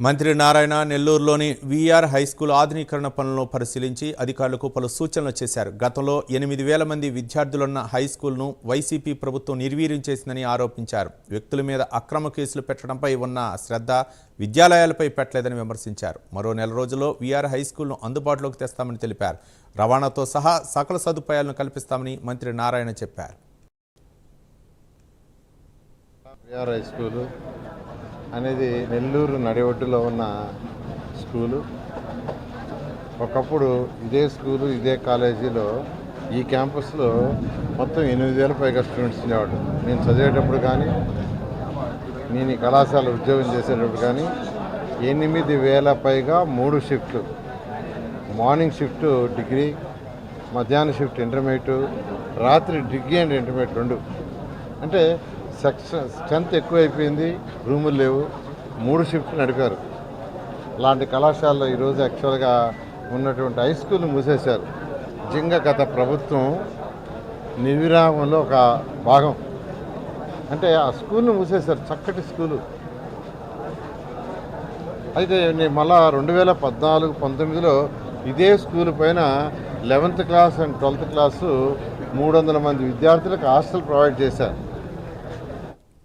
మంత్రి నారాయణ నెల్లూరులోని we are high school ఆధునీకరణ పనులను పరిశీలించి అధికారులకు పలు సూచనలు చేశారు. గతంలో 8,000 మంది విద్యార్థులున్న హైస్కూల్ను వైసీపీ ప్రభుత్వం నిర్వీర్యం చేసిందని ఆరోపించారు. వ్యక్తుల మీద అక్రమ కేసులు పెట్టడంపై ఉన్న శ్రద్ధ విద్యాలయాలపై పెట్టలేదని విమర్శించారు. మరో నెల రోజుల్లో వీఆర్ హైస్కూల్ను అందుబాటులోకి తెస్తామని తెలిపారు. రవాణాతో సహా సకల సదుపాయాలను కల్పిస్తామని మంత్రి నారాయణ చెప్పారు. వీఆర్ హైస్కూలు అనేది నెల్లూరు నడిఒడ్డులో ఉన్న స్కూలు. ఒకప్పుడు ఇదే స్కూలు ఇదే కాలేజీలో ఈ క్యాంపస్లో మొత్తం 8,000 పైగా స్టూడెంట్స్ ఉండేవాడు. నేను చదివేటప్పుడు కానీ నేను ఈ కళాశాల ఉద్యోగం చేసేటప్పుడు కానీ 8,000 పైగా 3 షిఫ్ట్లు, మార్నింగ్ షిఫ్ట్ డిగ్రీ, మధ్యాహ్నం షిఫ్ట్ ఇంటర్మీడియట్, రాత్రి డిగ్రీ అండ్ ఇంటర్మీడియట్ 2. అంటే స్ట్రెంత్ ఎక్కువైపోయింది, రూములు లేవు, 3 షిఫ్ట్లు నడిపారు. అలాంటి కళాశాలలో ఈరోజు యాక్చువల్గా ఉన్నటువంటి హై స్కూల్ని మూసేశారు. నిజంగా గత ప్రభుత్వం నిర్విరామంలో ఒక భాగం. అంటే ఆ స్కూల్ని మూసేశారు, చక్కటి స్కూలు. అయితే నేను మళ్ళా 2014-19లో ఇదే స్కూల్ పైన 11th class and 12th class 300 మంది విద్యార్థులకు హాస్టల్ ప్రొవైడ్ చేశారు.